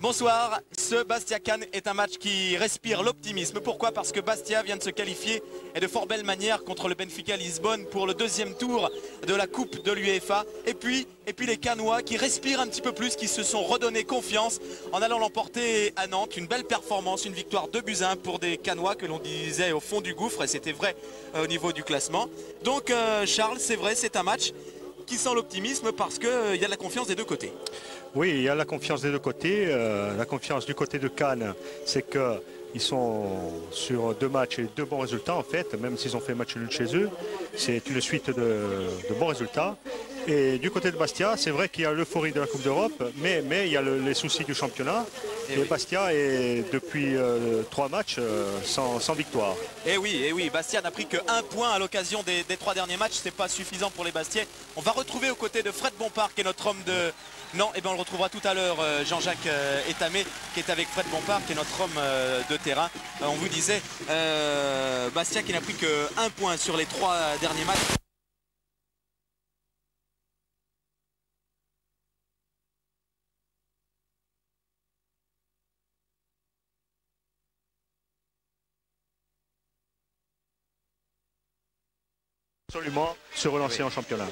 Bonsoir, ce Bastia-Cannes est un match qui respire l'optimisme. Pourquoi? Parce que Bastia vient de se qualifier et de fort belle manière contre le Benfica Lisbonne pour le deuxième tour de la Coupe de l'UEFA. Et puis les Cannois qui respirent un petit peu plus, qui se sont redonnés confiance en allant l'emporter à Nantes. Une belle performance, une victoire 2-1 pour des Cannois que l'on disait au fond du gouffre, et c'était vrai au niveau du classement. Donc Charles, c'est vrai, c'est un match qui sent l'optimisme parce qu'il y a de la confiance des deux côtés. Oui, il y a la confiance des deux côtés. La confiance du côté de Cannes, c'est qu'ils sont sur 2 matchs et 2 bons résultats en fait, même s'ils ont fait match nul chez eux. C'est une suite de bons résultats. Et du côté de Bastia, c'est vrai qu'il y a l'euphorie de la Coupe d'Europe, mais il y a les soucis du championnat. Et oui. Bastia est depuis 3 matchs sans victoire. Et oui, Bastia n'a pris que 1 point à l'occasion des 3 derniers matchs. C'est pas suffisant pour les Bastiais. On va retrouver aux côtés de Fred Bompard, qui est notre homme de... Non, et bien on le retrouvera tout à l'heure, Jean-Jacques Etamé, qui est avec Fred Bompard, qui est notre homme de terrain. On vous disait, Bastia qui n'a pris que 1 point sur les 3 derniers matchs. Absolument se relancer en championnat.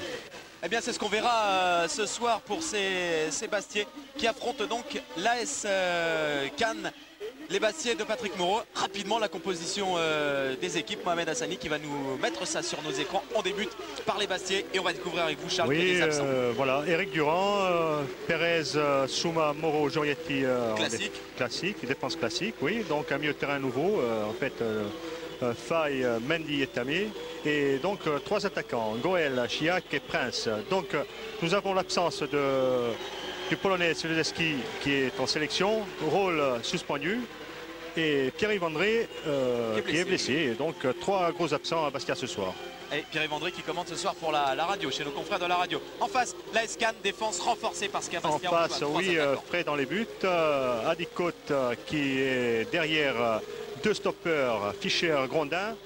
Eh bien c'est ce qu'on verra ce soir pour ces Bastiais qui affrontent donc l'AS Cannes, les Bastiais de Patrick Moreau. Rapidement la composition des équipes, Mohamed Hassani qui va nous mettre ça sur nos écrans. On débute par les Bastiais et on va découvrir avec vous Charles les absents. Voilà, Eric Durand, Pérez, Souma, Moreau, Giorietti, classique, défense classique, oui. Donc un milieu de terrain nouveau, en fait. Faye, Mendy et Tamé, et donc 3 attaquants, Goël, Chiac et Prince. Donc nous avons l'absence du Polonais Seleski qui est en sélection, rôle suspendu, et Pierre-Yves André qui est blessé. Donc 3 gros absents à Bastia ce soir. Et Pierre-Yves André qui commente ce soir pour la radio, chez nos confrères de la radio. En face, l'AS Cannes, défense renforcée parce qu'à Bastia, en face, oui, Fred dans les buts, Adicot qui est derrière 2 stoppeurs, Fischer, Grondin,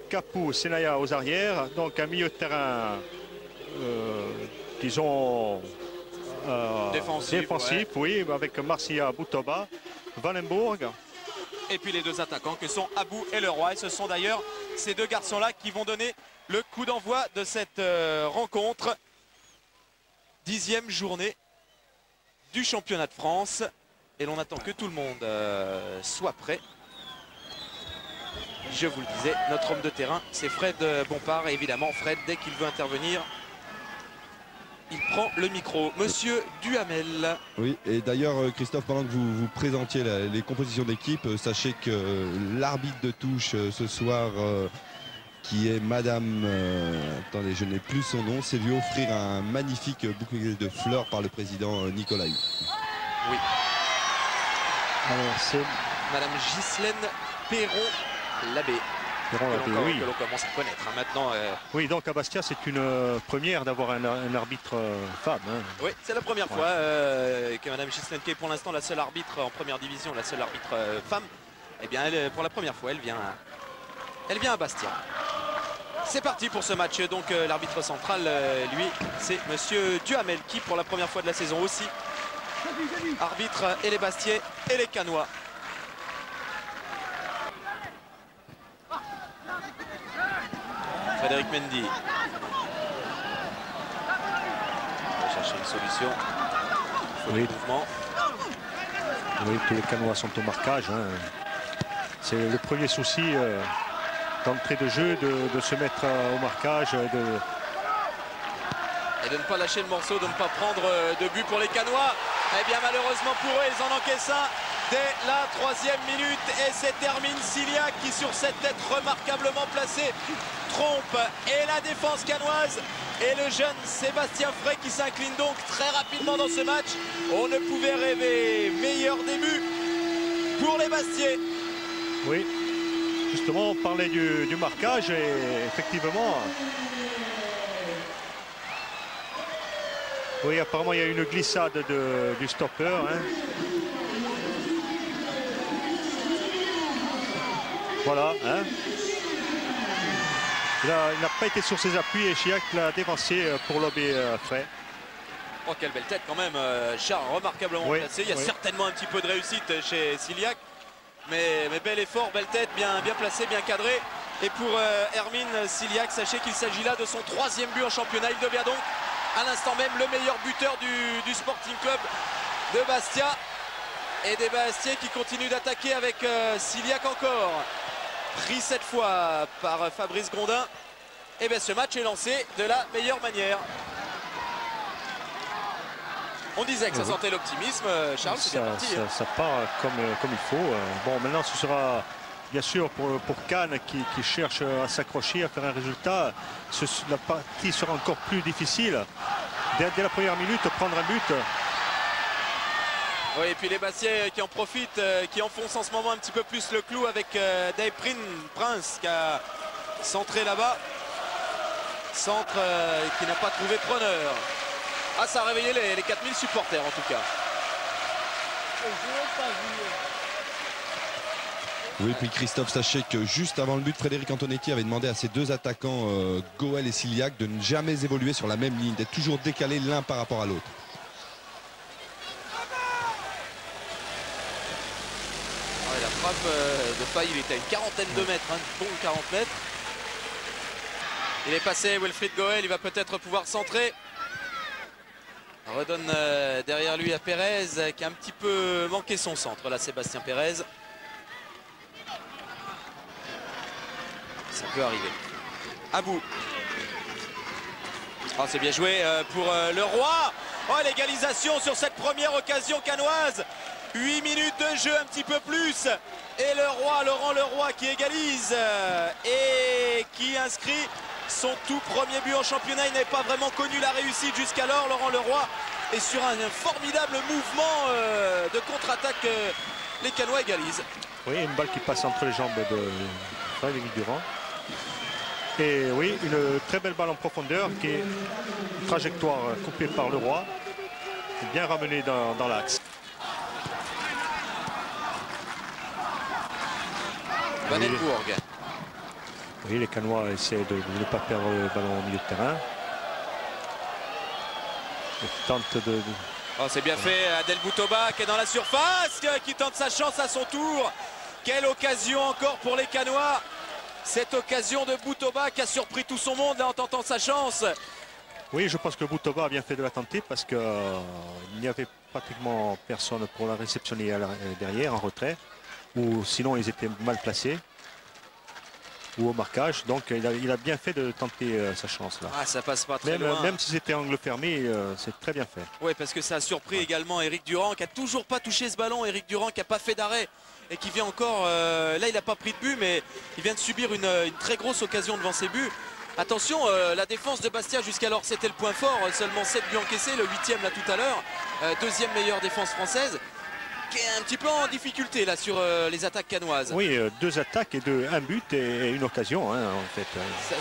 Capou, Senaya aux arrières. Donc un milieu de terrain, disons, défensif, oui, avec Marcia, Boutoba, Wallenbourg. Et puis les 2 attaquants que sont Abou et Leroy. Et ce sont d'ailleurs ces 2 garçons-là qui vont donner le coup d'envoi de cette rencontre. 10e journée du championnat de France. Et l'on attend que tout le monde soit prêt. Je vous le disais, notre homme de terrain, c'est Fred Bompard. Et évidemment, Fred, dès qu'il veut intervenir, il prend le micro. Monsieur Duhamel. Oui, et d'ailleurs, Christophe, pendant que vous présentiez les compositions d'équipe, sachez que l'arbitre de touche ce soir, qui est Madame... attendez, je n'ai plus son nom, s'est vu offrir un magnifique bouquet de fleurs par le président Nicolaï. Oui. Alors, c'est Madame Ghislaine Perron-Labbé. Oui. Que l'on commence à connaître maintenant. Oui, donc à Bastia, c'est une première d'avoir un arbitre femme. Hein. Oui, c'est la première fois que Madame Ghislaine, qui est pour l'instant la seule arbitre en première division, la seule arbitre femme, eh bien, pour la première fois, elle vient à Bastia. C'est parti pour ce match. Donc l'arbitre central, lui, c'est Monsieur Duhamel, qui pour la première fois de la saison aussi arbitre et les Bastiais et les Cannois. Frédéric Mendy. On va chercher une solution. Oui. Mouvement. Oui, tous les Cannois sont au marquage. Hein. C'est le premier souci d'entrée de jeu, de se mettre au marquage. Et de ne pas lâcher le morceau, de ne pas prendre de but pour les Cannois. Eh bien malheureusement pour eux, ils en encaissent un dès la 3e minute. Et c'est Hermine Siliac qui, sur cette tête remarquablement placée, trompe. Et la défense cannoise et le jeune Sébastien Frey qui s'incline donc très rapidement dans ce match. On ne pouvait rêver meilleur début pour les Bastiais. Oui, justement on parlait du marquage et effectivement... Oui, apparemment il y a une glissade du stopper. Hein. Voilà. Hein. Il n'a pas été sur ses appuis et Chiac l'a dévancé pour lober Frey. Oh, quelle belle tête quand même, Charles, remarquablement placé. Il y a certainement un petit peu de réussite chez Ciliac. Mais bel effort, belle tête, bien placé, bien cadré. Et pour Hermine Ciliac, sachez qu'il s'agit là de son 3e but en championnat. Il devient donc à l'instant même le meilleur buteur du Sporting Club de Bastia. Et des Bastiais qui continuent d'attaquer avec Ciliac encore. Pris cette fois par Fabrice Grondin. Et bien ce match est lancé de la meilleure manière. On disait que ça sentait l'optimisme, Charles, c'est bien parti. Ça part comme il faut. Bon, maintenant ce sera bien sûr pour Cannes qui cherche à s'accrocher, à faire un résultat. La partie sera encore plus difficile. Dès la première minute, prendre un but. Oui, et puis les Bastiais qui en profitent, qui enfoncent en ce moment un petit peu plus le clou avec Dave Prince qui a centré là-bas. Centre qui n'a pas trouvé preneur. Ah, ça a réveillé les 4000 supporters en tout cas. Oui, puis Christophe, sachez que juste avant le but, Frédéric Antonetti avait demandé à ses deux attaquants, Goël et Ciliac, de ne jamais évoluer sur la même ligne, d'être toujours décalés l'un par rapport à l'autre. La frappe de Faye, il était à une quarantaine de mètres, hein, bon 40 mètres. Il est passé, Wilfried Goël, il va peut-être pouvoir centrer. Redonne derrière lui à Pérez qui a un petit peu manqué son centre là, Sébastien Pérez. Ça peut arriver. Abou. Oh, c'est bien joué pour le Roi. Oh, l'égalisation sur cette première occasion cannoise. 8 minutes de jeu, un petit peu plus. Et le Roi, Laurent Leroy qui égalise et qui inscrit son tout premier but en championnat. Il n'avait pas vraiment connu la réussite jusqu'alors, Laurent Leroy. Et sur un formidable mouvement de contre-attaque, les Cannois égalisent. Oui, une balle qui passe entre les jambes de Frédéric Durand. Et oui, une très belle balle en profondeur qui est une trajectoire coupée par Leroy. Bien ramenée dans l'axe. Vandenbourg. Oui, les Cannois essaient de ne pas perdre le ballon au milieu de terrain. Oh, c'est bien fait, Adel Boutoba qui est dans la surface, qui tente sa chance à son tour. Quelle occasion encore pour les Cannois. Cette occasion de Boutoba qui a surpris tout son monde là, en tentant sa chance. Oui, je pense que Boutoba a bien fait de la tenter parce qu'il n'y avait pratiquement personne pour la réceptionner derrière en retrait. Ou sinon ils étaient mal placés. Ou au marquage, donc il a bien fait de tenter sa chance là. Ah, ça passe pas très loin. Même si c'était angle fermé, c'est très bien fait. Oui, parce que ça a surpris également Éric Durand qui a toujours pas touché ce ballon. Éric Durand qui a pas fait d'arrêt et qui vient encore, là il n'a pas pris de but, mais il vient de subir une très grosse occasion devant ses buts. Attention, la défense de Bastia jusqu'alors c'était le point fort, seulement 7 buts encaissés, le 8e là tout à l'heure, deuxième meilleure défense française, qui est un petit peu en difficulté là sur les attaques cannoises. Oui, 2 attaques et un but et une occasion hein, en fait.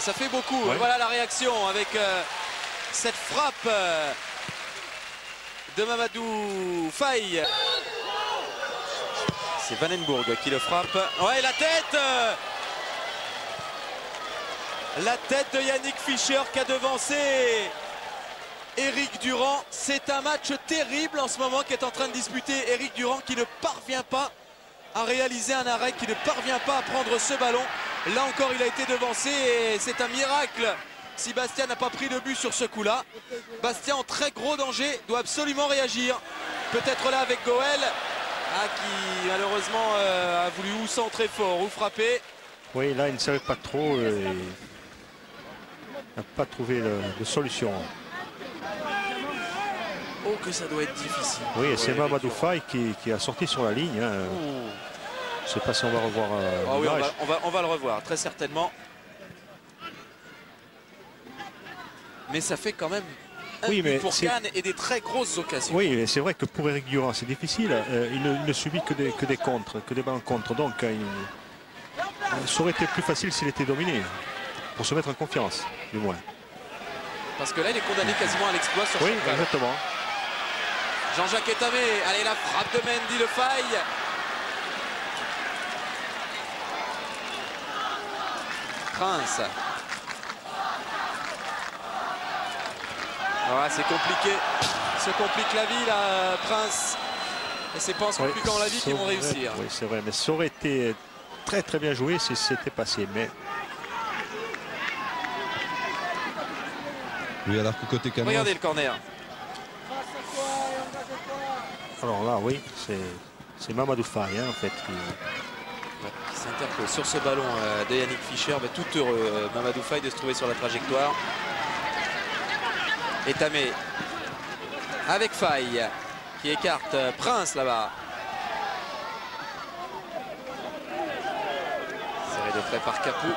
Ça fait beaucoup. Ouais. Voilà la réaction avec cette frappe de Mamadou Faye. C'est Vandenbourg qui le frappe. Ouais, la tête. La tête de Yannick Fischer qui a devancé Éric Durand. C'est un match terrible en ce moment qu'est en train de disputer Éric Durand qui ne parvient pas à réaliser un arrêt, qui ne parvient pas à prendre ce ballon. Là encore il a été devancé et c'est un miracle si Bastia n'a pas pris de but sur ce coup-là. Bastia en très gros danger, doit absolument réagir. Peut-être là avec Goël qui malheureusement a voulu ou centrer fort ou frapper. Oui, là il ne savait pas trop, il n'a pas trouvé de solution. Oh, que ça doit être difficile. Oui, c'est Mamadou Faye qui a sorti sur la ligne. Hein. Je ne sais pas si on va revoir oui, on va le revoir, très certainement. Mais ça fait quand même un but pour Cannes et des très grosses occasions. Oui, mais c'est vrai que pour Éric Durand, c'est difficile. Il ne subit que des contres, que des ballons contre. Donc, ça aurait été plus facile s'il était dominé, pour se mettre en confiance, du moins. Parce que là, il est condamné quasiment à l'exploit sur oui, ce exactement. Jean-Jacques Etamé, allez, la frappe de Mendy, le Faye. Prince. Ah, c'est compliqué. Il se complique la vie là, Prince. Et c'est pas en se compliquant la vie qu'ils vont réussir. Oui, c'est vrai, mais ça aurait été très très bien joué si c'était passé. Mais oui, alors que côté Canois. Regardez le corner. Alors là, oui, c'est Mamadou Faye en fait qui s'interpose sur ce ballon de Yannick Fischer. Mais tout heureux, Mamadou Faye, de se trouver sur la trajectoire. Et Tamé avec Faye qui écarte Prince là-bas. Serré de près par Capou.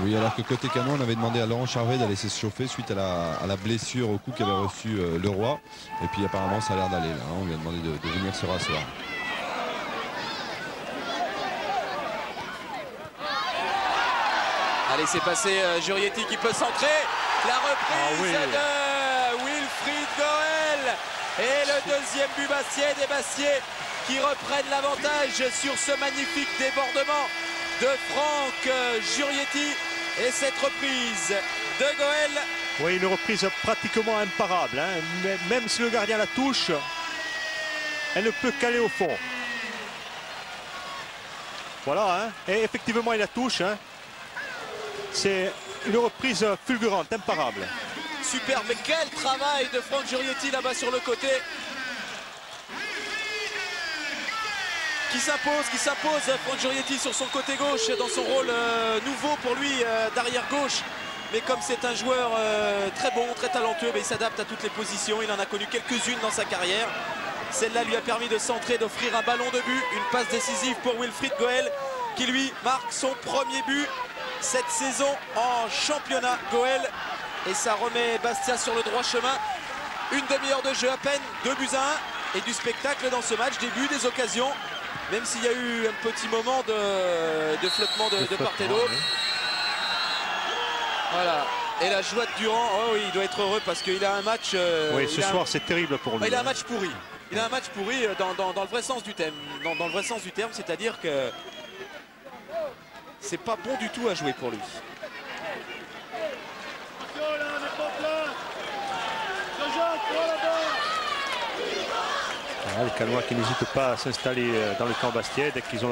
Oui, alors que côté Canon, on avait demandé à Laurent Charvet d'aller s'échauffer suite à la blessure au coup qu'avait reçu Leroy. Et puis apparemment, ça a l'air d'aller là. On lui a demandé de venir se rasseoir. Allez, c'est passé Jurietti qui peut centrer. La reprise de Wilfried Goel. Et le deuxième but Bastiais, des Bastiais qui reprennent l'avantage sur ce magnifique débordement de Franck Jurietti. Et cette reprise de Goel. Oui, une reprise pratiquement imparable. Hein. Même si le gardien la touche, elle ne peut qu'aller au fond. Voilà, hein. Et effectivement, il la touche. Hein. C'est une reprise fulgurante, imparable. Super, mais quel travail de Franck Jurietti là-bas sur le côté. Qui s'impose, Franck Jurietti sur son côté gauche dans son rôle nouveau pour lui d'arrière gauche. Mais comme c'est un joueur très bon, très talentueux, il s'adapte à toutes les positions. Il en a connu quelques-unes dans sa carrière. Celle-là lui a permis de centrer, d'offrir un ballon de but. Une passe décisive pour Wilfried Goel qui lui marque son premier but cette saison en championnat. Goel, et ça remet Bastia sur le droit chemin. Une demi-heure de jeu à peine, 2-1 et du spectacle dans ce match. Début des occasions. Même s'il y a eu un petit moment de flottement de part et d'autre. Oui. Voilà. Et la joie de Durand, oh oui, il doit être heureux parce qu'il a un match... oui, ce soir, c'est terrible pour lui. Il a un match pourri. Il a un match pourri dans le vrai sens du terme. Dans le vrai sens du terme, c'est-à-dire que c'est pas bon du tout à jouer pour lui. Les Canois qui n'hésitent pas à s'installer dans le camp Bastiais dès qu'ils ont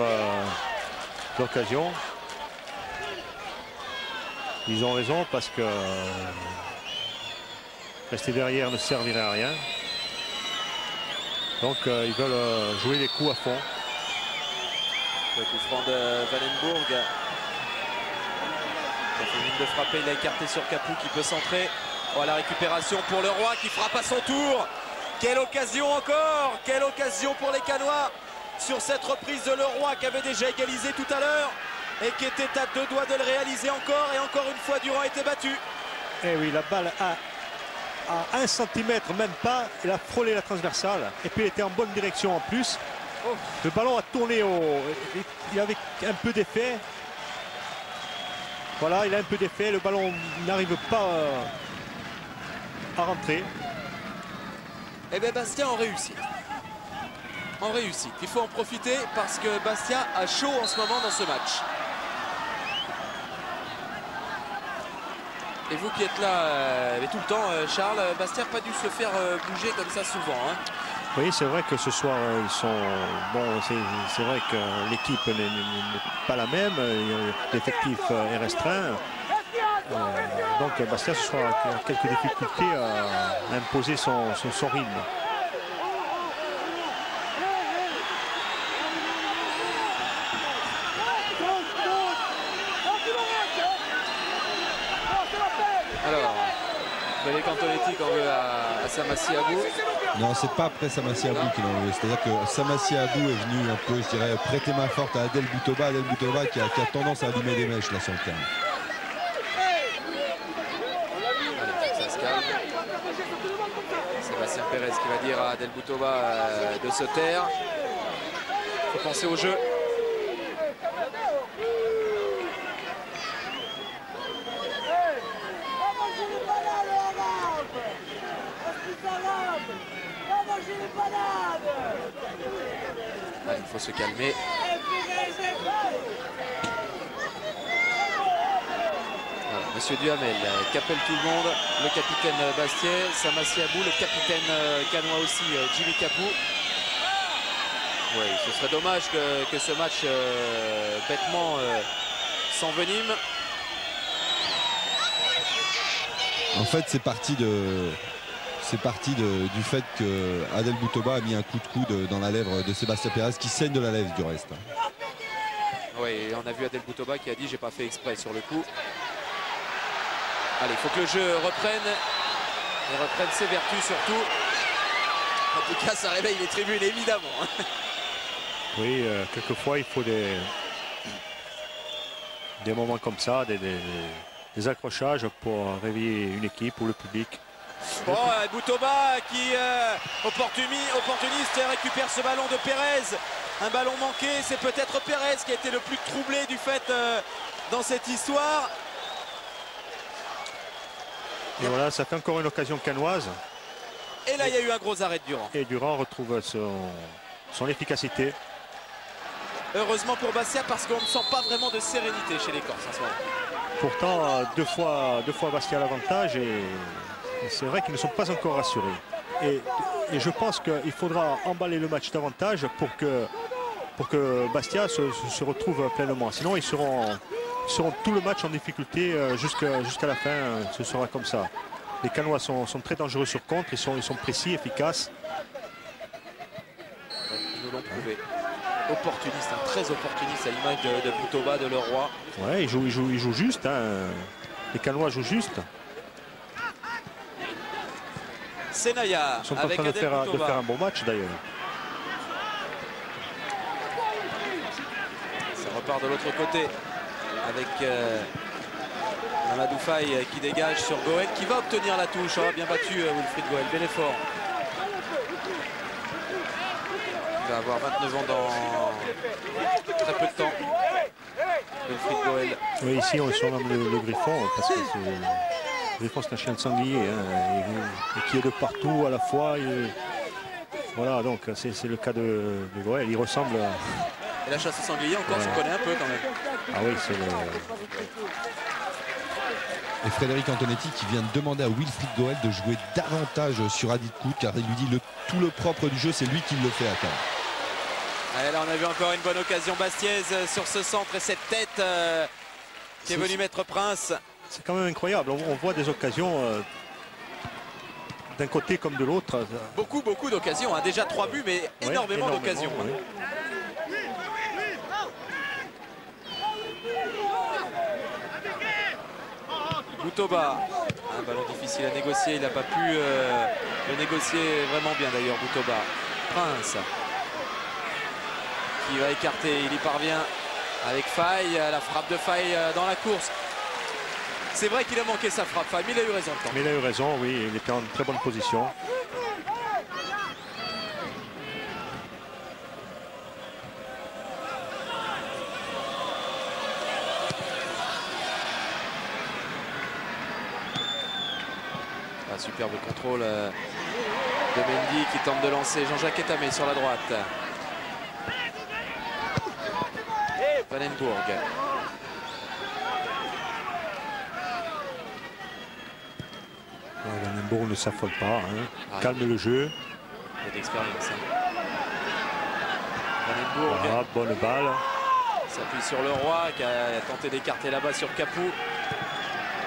l'occasion. Ils ont raison parce que rester derrière ne servirait à rien. Donc ils veulent jouer les coups à fond. Le coup franc de Wallenbourg. Il a fait une ligne de frapper, il a écarté sur Capou qui peut centrer. Oh, la récupération pour Leroy qui frappe à son tour. Quelle occasion encore! Quelle occasion pour les Canois sur cette reprise de Leroy qui avait déjà égalisé tout à l'heure et qui était à 2 doigts de le réaliser encore. Et encore une fois, Durand a été battu. Et oui, la balle à 1 cm, même pas. Il a frôlé la transversale. Et puis il était en bonne direction en plus. Oh. Le ballon a tourné il avait un peu d'effet. Voilà, il a un peu d'effet. Le ballon n'arrive pas à rentrer. Eh bien, Bastia en réussite. En réussite. Il faut en profiter parce que Bastia a chaud en ce moment dans ce match. Et vous qui êtes là tout le temps, Charles, Bastia n'a pas dû se faire bouger comme ça souvent. Hein. Oui, c'est vrai que ce soir, ils sont... Bon, c'est vrai que l'équipe n'est pas la même. L'effectif est restreint. Donc Bastia ce soir a quelques difficultés à imposer son rythme. Alors, Frédéric Antonetti qu'on veut à Samassi Abou. Non, c'est pas après Samassi Abou qu'il en veut. C'est-à-dire que Samassi Abou est venu un peu, je dirais, prêter main forte à Adel Boutoba. Adel Boutoba qui a tendance à allumer des mèches là sur le terrain. Sébastien Pérez qui va dire à Adel Boutoba de se taire. Il faut penser au jeu. Allez, il faut se calmer. Voilà, Monsieur Duhamel qui appelle tout le monde, le capitaine Bastiais, Samassi Abou, le capitaine canois aussi, Jimmy Capou. Oui, ce serait dommage que ce match bêtement s'envenime. En fait, c'est parti du fait que Adel Boutoba a mis un coup de coude dans la lèvre de Sébastien Pérez, qui saigne de la lèvre du reste. Oui, on a vu Adel Boutoba qui a dit j'ai pas fait exprès sur le coup. Allez, il faut que le jeu reprenne. Et reprenne ses vertus surtout. En tout cas, ça réveille les tribunes évidemment. Oui, quelquefois il faut des moments comme ça, des accrochages pour réveiller une équipe ou le public. Bon, Boutoba qui opportuniste récupère ce ballon de Pérez. Un ballon manqué, c'est peut-être Pérez qui a été le plus troublé du fait dans cette histoire. Et voilà, ça fait encore une occasion canoise. Et là, il y a eu un gros arrêt de Durand. Et Durand retrouve son efficacité. Heureusement pour Bastia, parce qu'on ne sent pas vraiment de sérénité chez les Corses en ce moment. Pourtant, deux fois Bastia à l'avantage et c'est vrai qu'ils ne sont pas encore rassurés. Et je pense qu'il faudra emballer le match davantage pour que Bastia se retrouve pleinement. Sinon, ils seront tout le match en difficulté jusqu'à la fin. Ce sera comme ça. Les Canois sont très dangereux sur contre. Ils sont précis, efficaces. Ils nous l'ont prouvé. Opportuniste, très opportuniste à l'image de Boutoba, de Leroy. Ouais, ils jouent juste. Hein. Les Canois jouent juste. Senaya Ils sont en avec train de faire Boutoba. un bon match d'ailleurs. Ça repart de l'autre côté avec Amadou Faye qui dégage sur Goël, qui va obtenir la touche. Oh, bien battu Wilfried Goël, bel effort. Il va avoir 29 ans dans très peu de temps. Wilfried Goël. Oui, ici on surnomme le Griffon parce que le Griffon c'est un chien de sanglier hein, et qui est de partout à la fois. Voilà, donc c'est le cas de Goël. Il ressemble à... Et la chasse au sanglier encore, on connaît un peu quand même. Ah oui, c'est le... Et Frédéric Antonetti qui vient de demander à Wilfried Goël de jouer davantage sur Adit Kout, car il lui dit tout le propre du jeu, c'est lui qui le fait à Cannes. Et là on a vu encore une bonne occasion bastiaise sur ce centre et cette tête qui est venue mettre Prince. C'est quand même incroyable, on voit des occasions d'un côté comme de l'autre. Beaucoup d'occasions, hein. Déjà 3 buts mais énormément d'occasions. Oui. Boutoba, un ballon difficile à négocier, il n'a pas pu le négocier vraiment bien d'ailleurs Boutoba. Prince qui va écarter, il y parvient avec Faye, la frappe de Faye dans la course. C'est vrai qu'il a manqué sa frappe Faye, mais il a eu raison le temps. Mais il a eu raison, oui, il était en très bonne position. Superbe contrôle de Mendy qui tente de lancer Jean-Jacques Etamé sur la droite. Vandenbourg. Vandenbourg ne s'affole pas, hein. Calme le jeu. Il y a d'expérience. Vandenbourg. Voilà, bonne balle. S'appuie sur Leroy qui a tenté d'écarter là-bas sur Capou.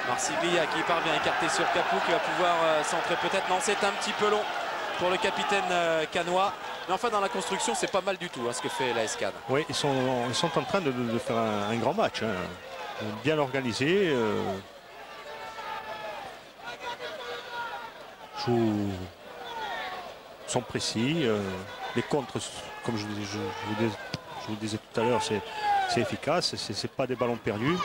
Marsiglia qui parvient à écarter sur Capou, qui va pouvoir centrer peut-être. Non, c'est un petit peu long pour le capitaine canois. Mais enfin, dans la construction, c'est pas mal du tout hein, ce que fait l'AS Cannes. Oui, ils sont en train de faire un grand match. Hein. Bien organisé. Sont précis. Les contres, comme je vous disais tout à l'heure, c'est efficace. C'est pas des ballons perdus.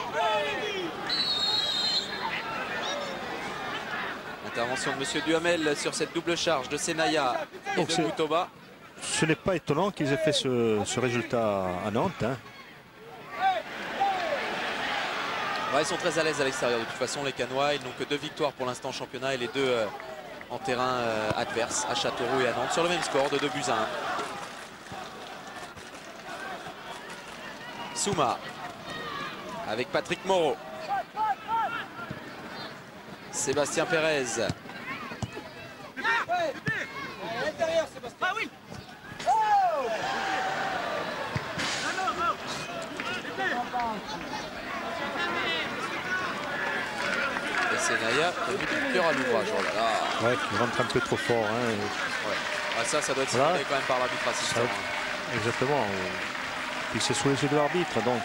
Intervention de M. Duhamel sur cette double charge de Senaya et de Boutoba. Ce n'est pas étonnant qu'ils aient fait ce résultat à Nantes. Hein. Ouais, ils sont très à l'aise à l'extérieur de toute façon les Canois. Ils n'ont que 2 victoires pour l'instant en championnat et les 2 en terrain adverse à Châteauroux et à Nantes sur le même score de 2 buts à 1. Souma avec Patrick Moreau. Sébastien Pérez. Et c'est Naya qui a mis du cœur à l'ouvrage. Oh là là. Ouais, qui rentre un peu trop fort. Hein. Ouais. Ah, ça doit être sifflé quand même par l'arbitre assistant. Exactement. Puis c'est sous les yeux de l'arbitre, donc.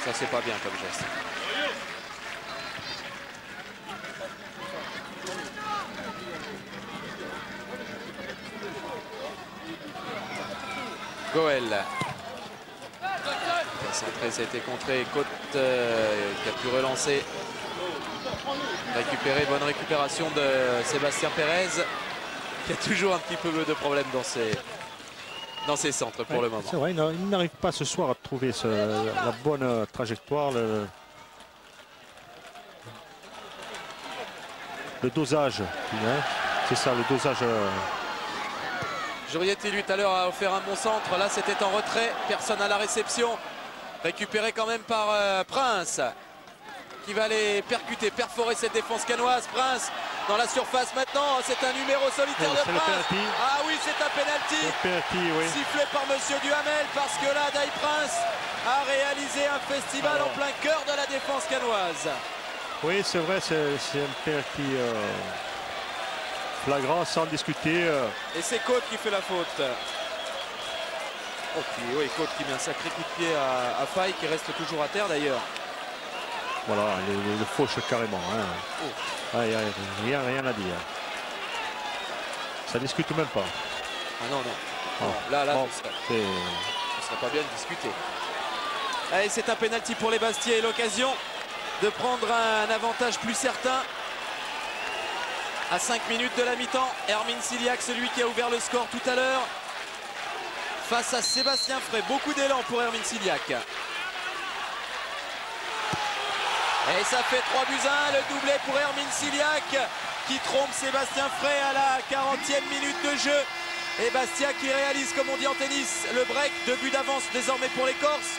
Ça, c'est pas bien comme geste. Goël. Centré, ça a été contré. Côte qui a pu relancer. Récupérer, bonne récupération de Sébastien Pérez, qui a toujours un petit peu de problème dans ses centres pour le moment. C'est vrai, il n'arrive pas ce soir à trouver la bonne trajectoire, le dosage. Hein. C'est ça, le dosage. Jurietti, lui, tout à l'heure, a offert un bon centre. Là, c'était en retrait. Personne à la réception. Récupéré quand même par Prince, qui va aller percuter, perforer cette défense canoise. Prince dans la surface maintenant. C'est un numéro solitaire de Prince. Ah oui, c'est un penalty. Oui. Sifflé par monsieur Duhamel, parce que là, Dai Prince a réalisé un festival en plein cœur de la défense canoise. Oui, c'est vrai, c'est un penalty flagrant, sans discuter. Et c'est Côte qui fait la faute. Oh, puis, oui, Côte qui met un sacré coup de pied à Faye, qui reste toujours à terre d'ailleurs. Voilà, il le fauche carrément. Hein. Oh. Ah, rien à dire. Ça discute même pas. Ah non. Non, là, ce serait pas bien de discuter. Allez, c'est un pénalty pour les Bastiais et l'occasion de prendre un avantage plus certain. À 5 minutes de la mi-temps, Hermine Siliac, celui qui a ouvert le score tout à l'heure, face à Sébastien Frey. Beaucoup d'élan pour Hermine Siliac. Et ça fait 3-1, le doublé pour Hermine Siliac, qui trompe Sébastien Frey à la 40e minute de jeu. Et Bastia qui réalise, comme on dit en tennis, le break. 2 buts d'avance désormais pour les Corses.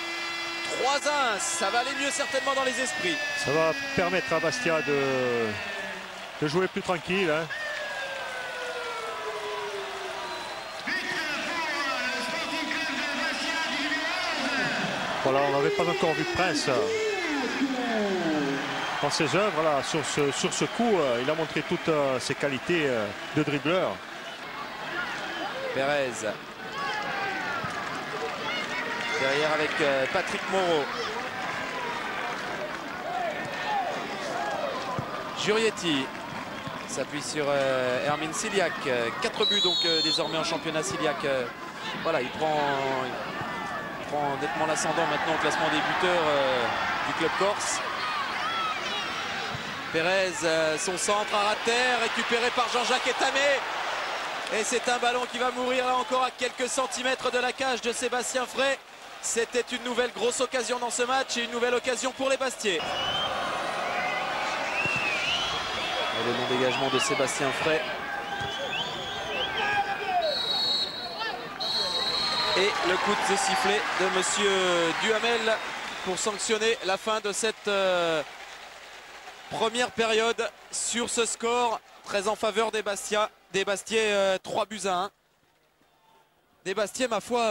3-1, ça va aller mieux certainement dans les esprits. Ça va permettre à Bastia de jouer plus tranquille. Hein. Voilà, on n'avait pas encore vu Prince dans ses œuvres. Là, sur ce coup, il a montré toutes ses qualités de dribbleur. Pérez. Derrière avec Patrick Moreau. Jurietti s'appuie sur Hermine Siliac. 4 buts donc désormais en championnat. Siliac, voilà, il prend nettement l'ascendant maintenant au classement des buteurs du club corse. Pérez, son centre à ras de terre, récupéré par Jean-Jacques Etamé. Et c'est un ballon qui va mourir là encore à quelques centimètres de la cage de Sébastien Frey. C'était une nouvelle grosse occasion dans ce match et une nouvelle occasion pour les Bastiais. Et le non-dégagement de Sébastien Frey. Et le coup de sifflet de monsieur Duhamel pour sanctionner la fin de cette première période sur ce score très en faveur des Bastiais. 3-1. Des Bastiais, ma foi,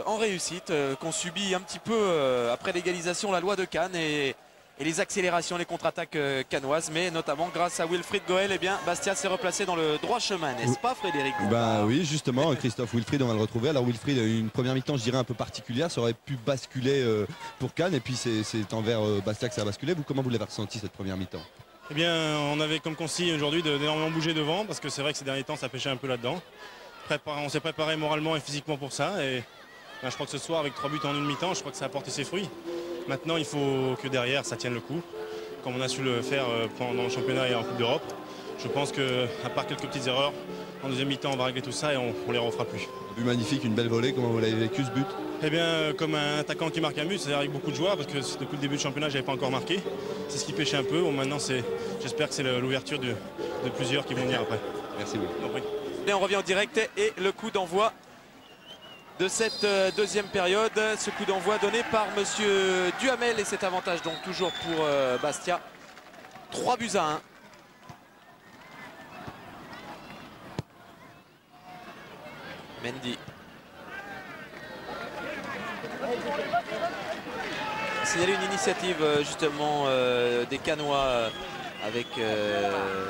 en réussite, qu'on subit un petit peu après l'égalisation la loi de Cannes et les accélérations, les contre-attaques canoises, mais notamment grâce à Wilfried Goël, eh bien, Bastia s'est replacé dans le droit chemin, n'est-ce pas Frédéric? Bah oui, justement, Christophe Wilfried, on va le retrouver. Alors Wilfried a eu une première mi-temps, je dirais, un peu particulière, ça aurait pu basculer pour Cannes, et puis c'est envers Bastia que ça a basculé. Comment vous l'avez ressenti cette première mi-temps? Eh bien, on avait comme consigne aujourd'hui d'énormément bouger devant, parce que c'est vrai que ces derniers temps, ça pêchait un peu là-dedans. On s'est préparé moralement et physiquement pour ça, et ben, je crois que ce soir, avec 3 buts en une mi-temps, je crois que ça a porté ses fruits. Maintenant, il faut que derrière, ça tienne le coup, comme on a su le faire pendant le championnat et en Coupe d'Europe. Je pense qu'à part quelques petites erreurs, en deuxième mi-temps, on va régler tout ça et on ne les refera plus. Un but magnifique, une belle volée, comment vous l'avez vécu ce but? Eh bien, comme un attaquant qui marque un but, c'est-à-dire avec beaucoup de joie, parce que depuis le début du championnat, je n'avais pas encore marqué. C'est ce qui pêchait un peu. Bon, maintenant, j'espère que c'est l'ouverture de plusieurs qui vont venir après. Merci beaucoup. Et on revient en direct et le coup d'envoi de cette deuxième période. Ce coup d'envoi donné par monsieur Duhamel et cet avantage donc toujours pour Bastia. 3-1. Mendy. Signaler une initiative justement des Canois avec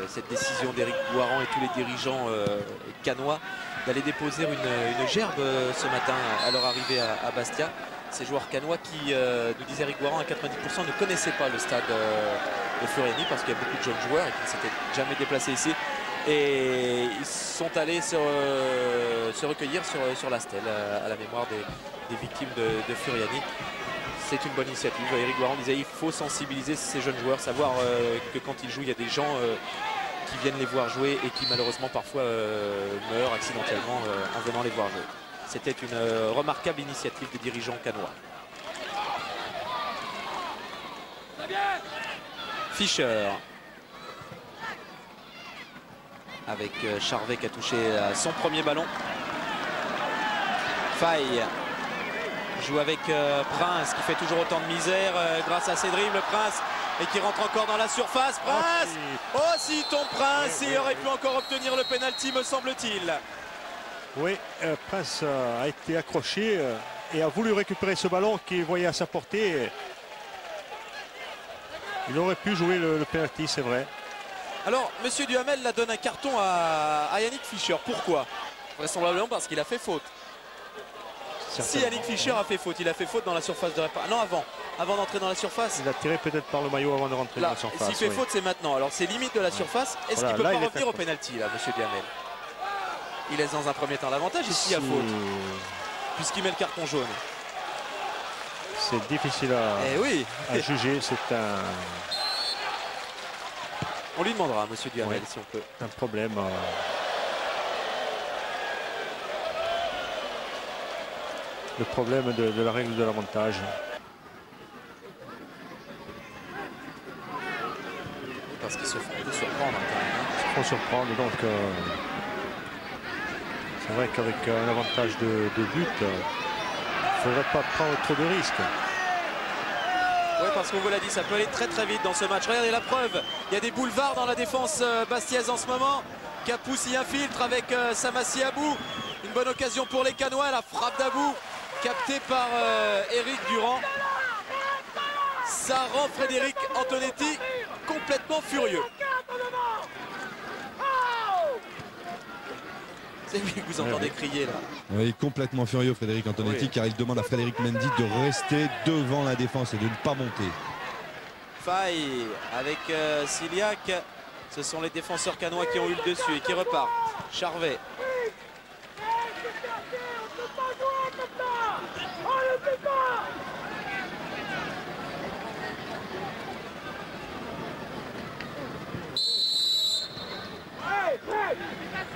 cette décision d'Éric Gouaran et tous les dirigeants canois d'aller déposer une gerbe ce matin à leur arrivée à Bastia. Ces joueurs canois qui, nous disait Éric Gouaran, à 90% ne connaissaient pas le stade de Furiani parce qu'il y a beaucoup de jeunes joueurs et qui ne s'étaient jamais déplacés ici. Et ils sont allés se recueillir sur la stèle à la mémoire des victimes de Furiani. C'est une bonne initiative. Éric Gouaran disait qu'il faut sensibiliser ces jeunes joueurs, savoir que quand ils jouent, il y a des gens qui viennent les voir jouer et qui malheureusement parfois meurent accidentellement en venant les voir jouer. C'était une remarquable initiative des dirigeants canois. Fischer. Avec Charvet qui a touché son premier ballon. Faye joue avec Prince qui fait toujours autant de misère grâce à ses dribbles. Prince et qui rentre encore dans la surface. Prince, oh si tombe Prince, il aurait pu encore obtenir le penalty me semble-t-il. Oui, Prince a été accroché et a voulu récupérer ce ballon qu'il voyait à sa portée. Il aurait pu jouer le penalty, c'est vrai. Alors, monsieur Duhamel là donne un carton à Yannick Fischer. Pourquoi? Vraisemblablement parce qu'il a fait faute. Si Yannick Fischer a fait faute, il a fait faute dans la surface de réparation. Non, avant d'entrer dans la surface. Il a tiré peut-être par le maillot avant de rentrer dans la surface. S'il fait faute, c'est maintenant. Alors, c'est limite de la surface. Est-ce qu'il peut pas revenir au penalty, là, monsieur Duhamel? Il laisse dans un premier temps l'avantage et s'il y a faute, puisqu'il met le carton jaune. C'est difficile à juger. C'est un... On lui demandera, monsieur Duhamel, si on peut. Un problème. Le problème de la règle de l'avantage. Parce qu'ils se font un peu surprendre. Ils se font surprendre, donc... c'est vrai qu'avec un avantage de but, il ne faudrait pas prendre trop de risques. Oui, parce qu'on vous l'a dit, ça peut aller très très vite dans ce match. Regardez la preuve, il y a des boulevards dans la défense bastiaise en ce moment. Capou s'y infiltre avec Samassi Abou. Une bonne occasion pour les Canois, la frappe d'Abou, captée par Éric Durand. Ça rend Frédéric Antonetti complètement furieux. C'est lui que vous entendez crier là. Oui, complètement furieux Frédéric Antonetti, car il demande à Frédéric Mendy de rester devant la défense et de ne pas monter. Faille avec Siliac. Ce sont les défenseurs canois qui ont eu le dessus et qui repartent. Charvet.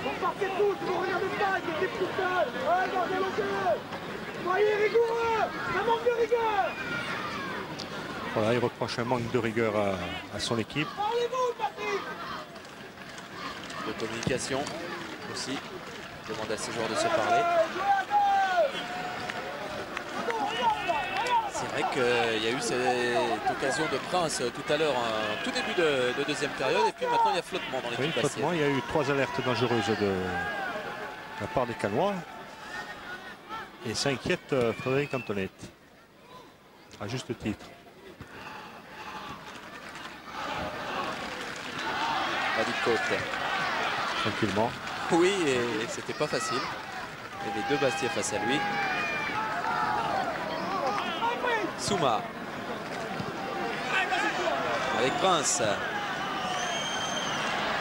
Vous partez tous, vous regardez pas, il était tout seul. Regardez le soyez rigoureux, ça manque de rigueur. Voilà, il reproche un manque de rigueur à son équipe. De communication aussi. Il demande à ses joueurs de se parler. C'est vrai qu'il y a eu cette occasion de Prince tout à l'heure, en tout début de deuxième période, et puis maintenant il y a flottement dans l'équipe bastiaise. Il y a eu 3 alertes dangereuses de la part des Canois. Et ça inquiète Frédéric Antonetti, à juste titre. David Côte. Tranquillement. Oui, et c'était pas facile. Il y avait 2 Bastiais face à lui. Souma. Avec Prince.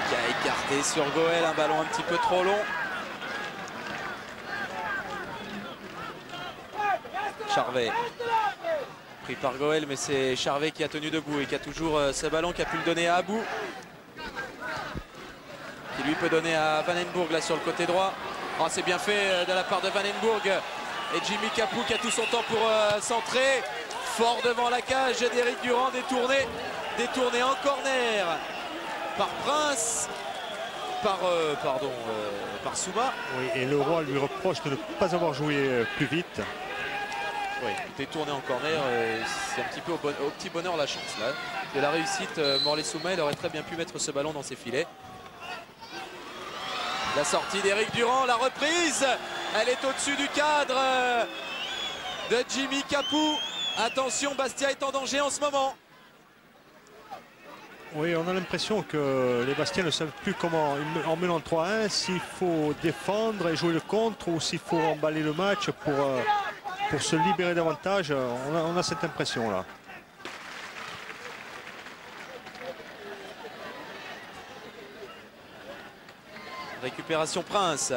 Qui a écarté sur Goël un ballon un petit peu trop long. Charvet. Pris par Goël, mais c'est Charvet qui a tenu debout et qui a toujours ce ballon qui a pu le donner à Abou. Qui lui peut donner à Vandenbourg là sur le côté droit. Oh, c'est bien fait de la part de Vandenbourg. Et Jimmy Capou qui a tout son temps pour centrer. Fort devant la cage d'Éric Durand, détourné en corner par Prince. Par Souma. Oui, et le roi lui reproche de ne pas avoir joué plus vite. Oui, détourné en corner, c'est un petit peu au petit bonheur la chance là. De la réussite, Morley Souma, il aurait très bien pu mettre ce ballon dans ses filets. La sortie d'Éric Durand, la reprise, elle est au-dessus du cadre de Jimmy Capou. Attention, Bastia est en danger en ce moment. Oui, on a l'impression que les Bastiens ne savent plus comment, en menant 3-1, s'il faut défendre et jouer le contre ou s'il faut emballer le match pour se libérer davantage. On a cette impression-là. Récupération Prince.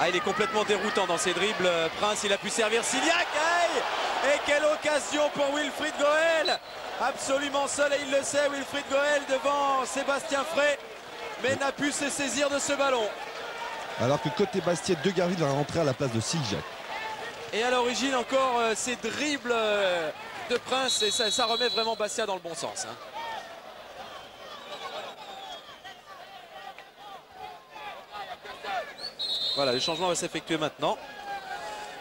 Ah, il est complètement déroutant dans ses dribbles. Prince, il a pu servir Ciliac. Hey, et quelle occasion pour Wilfried Goel. Absolument seul, et il le sait, Wilfried Goel devant Sébastien Frey, mais n'a pu se saisir de ce ballon. Alors que côté Bastia, De Gerville va rentrer à la place de Ciliac. Et à l'origine encore ces dribbles de Prince, et ça remet vraiment Bastia dans le bon sens. Hein. Voilà, le changement va s'effectuer maintenant.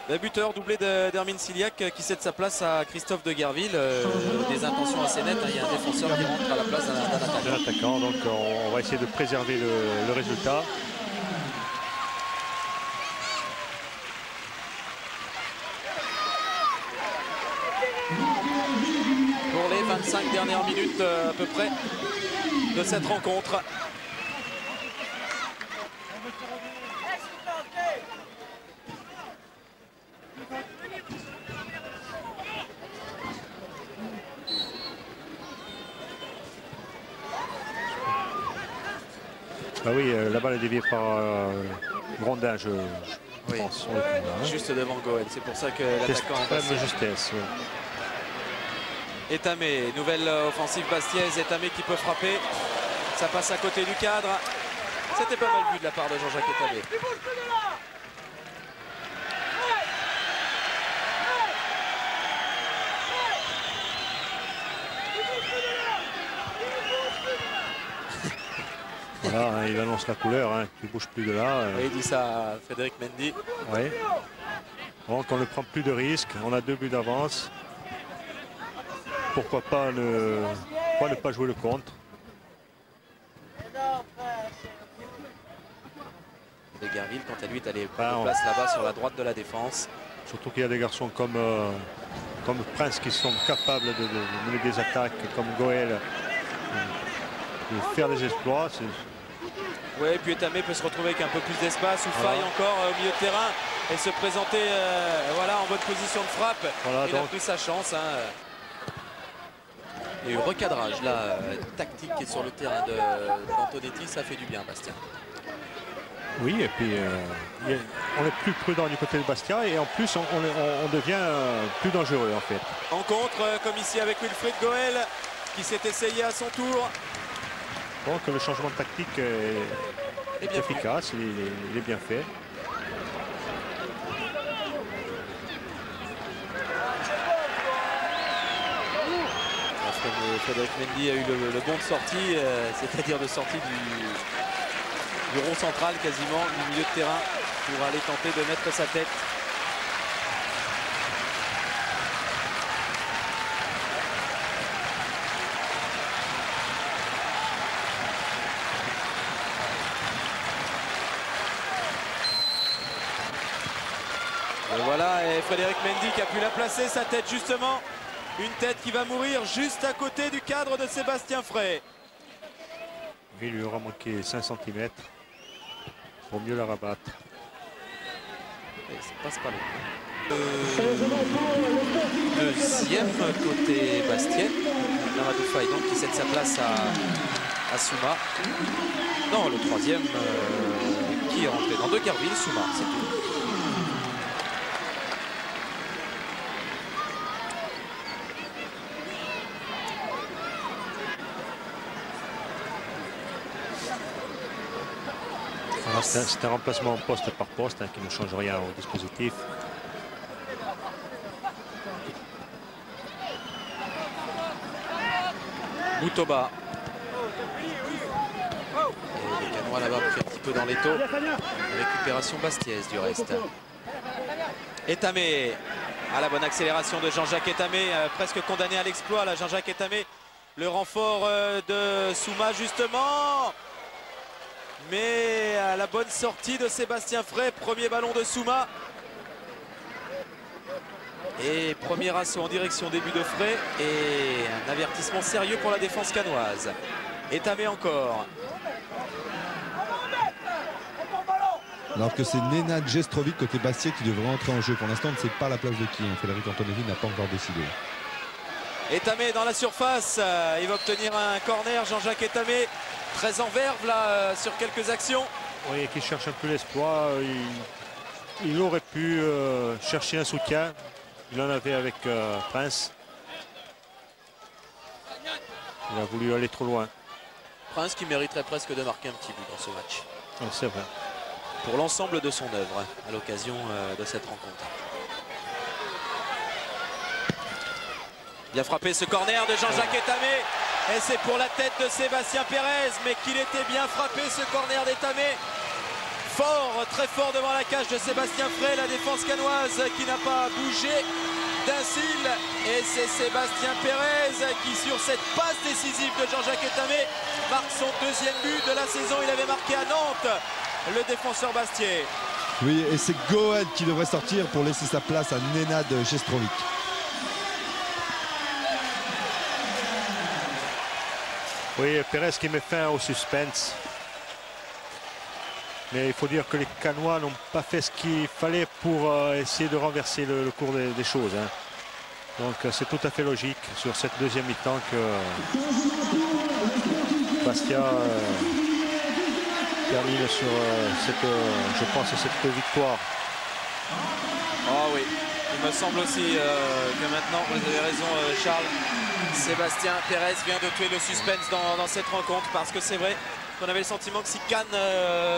Le buteur doublé d'Hermine Ciliac qui cède sa place à Christophe De Gerville. Des intentions assez nettes, hein. Il y a un défenseur qui rentre à la place d'un attaquant. Donc on va essayer de préserver le résultat. Pour les 25 dernières minutes à peu près de cette rencontre. Ah oui, la balle est déviée par Grondin, je pense. Juste devant Goel, c'est pour ça que l'attaquant a passé. Justesse. Oui. Etamé, nouvelle offensive bastiaise, Etamé qui peut frapper. Ça passe à côté du cadre. C'était pas mal vu de la part de Jean-Jacques Etamé. Voilà, hein, il annonce la couleur, hein, il ne bouge plus de là. Oui, il dit ça à Frédéric Mendy. Oui. Donc on ne prend plus de risques, on a 2 buts d'avance. Pourquoi ne pas jouer le contre? De Gerville, quant à lui, est allé prendre place là-bas sur la droite de la défense. Surtout qu'il y a des garçons comme Prince qui sont capables de mener des attaques, comme Goel, de faire des exploits. Oui, puis Etamé peut se retrouver avec un peu plus d'espace ou faille encore au milieu de terrain et se présenter voilà, en bonne position de frappe. Voilà, il a pris sa chance. Hein. Il y a eu recadrage là, tactique qui est sur le terrain d'Antonetti, ça fait du bien, Bastia. Oui, et puis on est plus prudent du côté de Bastia et en plus on devient plus dangereux en fait. En contre, comme ici avec Wilfried Goel qui s'est essayé à son tour. Donc le changement de tactique est efficace, il est bien fait. Frédéric Mendy a eu le bon de sortie, c'est-à-dire de sortie du rond central quasiment, du milieu de terrain, pour aller tenter de mettre sa tête. Et voilà, et Frédéric Mendy qui a pu la placer, sa tête justement. Une tête qui va mourir juste à côté du cadre de Sébastien Frey. Il lui aura manqué 5 cm pour mieux la rabattre. Et ça passe pas loin. Deuxième côté Bastien. Amadou Faye donc qui cède sa place à Souma. Non, le troisième qui est rentré dans De Gerville, Souma, c'est tout. C'est un remplacement poste par poste qui ne change rien au dispositif. Moutoba. Et les Canois là-bas pris un petit peu dans l'étau. Récupération bastiaise du reste. Etamé. Ah, la bonne accélération de Jean-Jacques Etamé, presque condamné à l'exploit là, Jean-Jacques Etamé. Le renfort de Souma justement. Mais à la bonne sortie de Sébastien Frey, premier ballon de Souma. Et premier assaut en direction des buts de Frey. Et un avertissement sérieux pour la défense cannoise. Etamé encore. Alors que c'est Nenad Jestrovic côté Bastia qui devrait entrer en jeu. Pour l'instant, on ne sait pas la place de qui. Frédéric Antonetti n'a pas encore décidé. Etamé dans la surface. Il va obtenir un corner. Jean-Jacques Etamé, très en verve là sur quelques actions. Oui, qui cherche un peu l'espoir. Il aurait pu chercher un soutien. Il en avait avec Prince. Il a voulu aller trop loin. Prince qui mériterait presque de marquer un petit but dans ce match. Oui, c'est vrai. Pour l'ensemble de son œuvre à l'occasion de cette rencontre. Bien frappé ce corner de Jean-Jacques Etamé. Et c'est pour la tête de Sébastien Pérez. Mais qu'il était bien frappé ce corner d'Etamé. Fort, très fort devant la cage de Sébastien Frey. La défense cannoise qui n'a pas bougé d'un cil. Et c'est Sébastien Pérez qui, sur cette passe décisive de Jean-Jacques Etamé, marque son deuxième but de la saison. Il avait marqué à Nantes, le défenseur bastiais. Oui, et c'est Goed qui devrait sortir pour laisser sa place à Nenad Jestrovic. Oui, Pérez qui met fin au suspense. Mais il faut dire que les Cannois n'ont pas fait ce qu'il fallait pour essayer de renverser le cours des choses. Hein. Donc c'est tout à fait logique sur cette deuxième mi-temps que Bastia termine sur je pense, cette victoire. Oh oui, il me semble aussi que maintenant, vous avez raison Charles, Sébastien Pérez vient de tuer le suspense dans cette rencontre, parce que c'est vrai qu'on avait le sentiment que si Cannes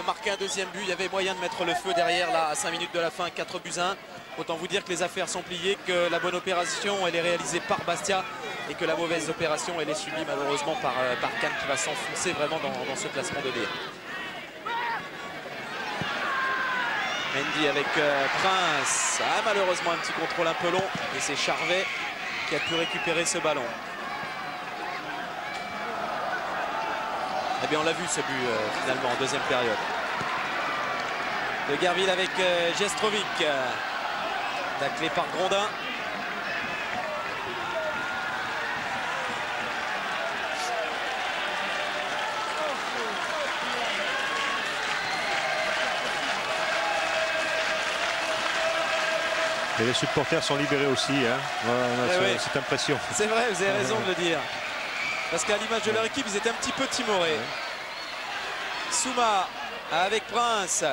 marquait un deuxième but, il y avait moyen de mettre le feu derrière là à 5 minutes de la fin, 4-1. Autant vous dire que les affaires sont pliées, que la bonne opération elle est réalisée par Bastia et que la mauvaise opération elle est subie malheureusement par Cannes qui va s'enfoncer vraiment dans ce classement de D. Mendy avec Prince. Ah, malheureusement un petit contrôle un peu long et c'est Charvet qui a pu récupérer ce ballon. Eh bien on l'a vu ce but finalement en deuxième période. De Gerville avec Jestrovic. Taclé par Grondin. Et les supporters sont libérés aussi. Hein. On a cette impression. C'est vrai, vous avez raison de le dire. Parce qu'à l'image de leur équipe, ils étaient un petit peu timorés. Souma avec Prince.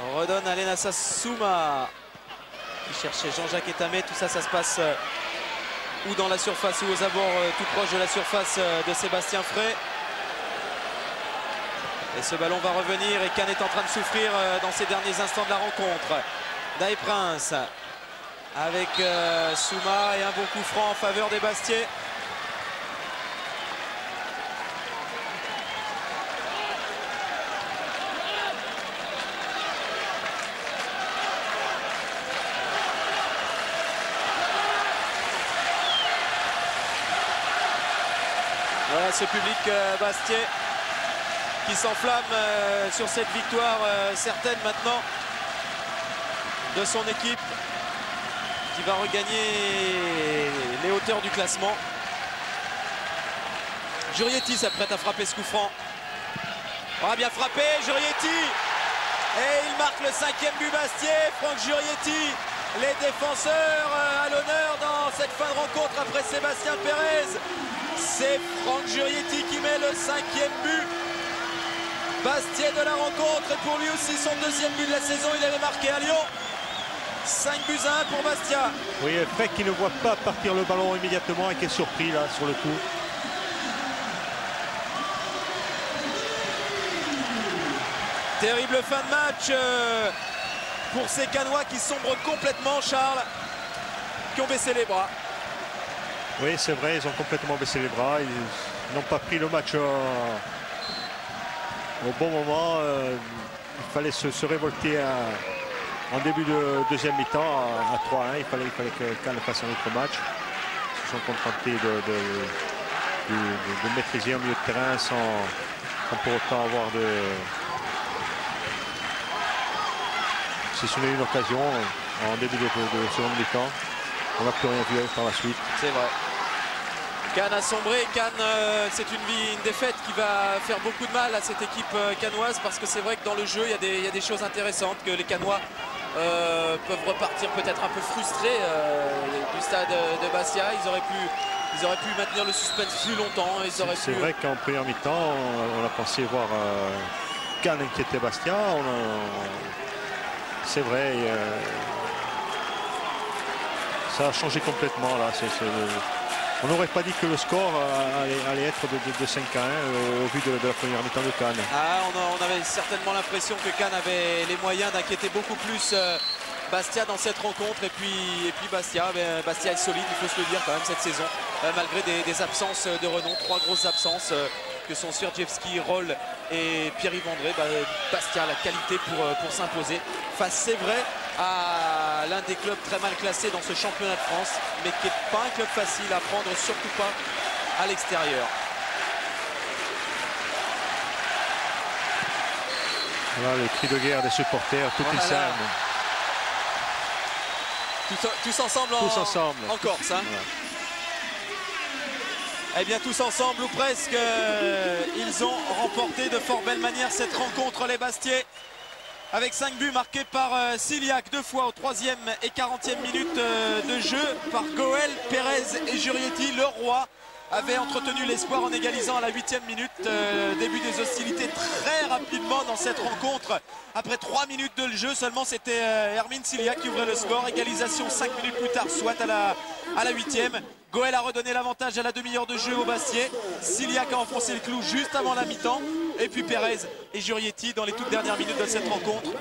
On redonne à Lenassa Souma qui cherchait Jean-Jacques Etamé. Tout ça, ça se passe ou dans la surface ou aux abords tout proche de la surface de Sébastien Frey. Et ce ballon va revenir et Cannes est en train de souffrir dans ces derniers instants de la rencontre. Daï Prince avec Souma et un bon coup franc en faveur des Bastiais. Voilà ce public bastiais qui s'enflamme sur cette victoire certaine maintenant de son équipe qui va regagner les hauteurs du classement. Jurietti s'apprête à frapper ce coup franc. Ah, bien frappé, Jurietti, et il marque le 5e but bastiais. Franck Jurietti, les défenseurs à l'honneur dans cette fin de rencontre après Sébastien Pérez. C'est Franck Jurietti qui met le 5e but bastiais de la rencontre, et pour lui aussi son 2e but de la saison. Il avait marqué à Lyon. 5-1 pour Bastia. Oui, Freck qui ne voit pas partir le ballon immédiatement et qui est surpris là sur le coup. Terrible fin de match pour ces Cannois qui sombrent complètement, Charles, qui ont baissé les bras. Oui, c'est vrai, ils ont complètement baissé les bras. Ils n'ont pas pris le match au bon moment. Il fallait se révolter En début de deuxième mi-temps, à 3-1, il fallait que Cannes fasse un autre match. Ils se sont contentés de maîtriser un milieu de terrain sans pour autant avoir de... Si ce n'est une occasion, en début de seconde mi-temps, on n'a plus rien vu par la suite. C'est vrai. Cannes a sombré. Cannes, c'est une défaite qui va faire beaucoup de mal à cette équipe cannoise, parce que c'est vrai que dans le jeu, il y a des choses intéressantes, que les Cannois peuvent repartir peut-être un peu frustrés du stade de Bastia. Ils auraient pu maintenir le suspense plus longtemps. C'est vrai qu'en première mi-temps, on a pensé voir Cannes inquiéter Bastia. C'est vrai. Ça a changé complètement là. On n'aurait pas dit que le score allait être de 5-1 au vu de la première mi-temps de Cannes. Ah, on avait certainement l'impression que Cannes avait les moyens d'inquiéter beaucoup plus Bastia dans cette rencontre. Et puis Bastia est solide, il faut se le dire quand même cette saison, malgré des absences de renom, 3 grosses absences que sont Swierdjewski, Roll et Pierre-Yves André. Bastia a la qualité pour s'imposer face, c'est vrai, à l'un des clubs très mal classés dans ce championnat de France, mais qui n'est pas un club facile à prendre, surtout pas à l'extérieur. Voilà le cri de guerre des supporters, tout voilà. ils s'aiment. Tous ensemble en Corse. Hein. Voilà. Eh bien, tous ensemble ou presque, ils ont remporté de fort belle manière cette rencontre, les Bastiais, avec 5 buts marqués par Ciliac 2 fois au 3e et 40e minute de jeu, par Goël, Pérez et Jurietti. Le Roi avait entretenu l'espoir en égalisant à la 8e minute. Début des hostilités très rapidement dans cette rencontre. Après 3 minutes de jeu seulement, c'était Hermine Ciliac qui ouvrait le score. Égalisation 5 minutes plus tard, soit à la 8e. Goël a redonné l'avantage à la demi-heure de jeu au Bastiais. Ciliac a enfoncé le clou juste avant la mi-temps. Et puis Pérez et Jurietti dans les toutes dernières minutes de cette rencontre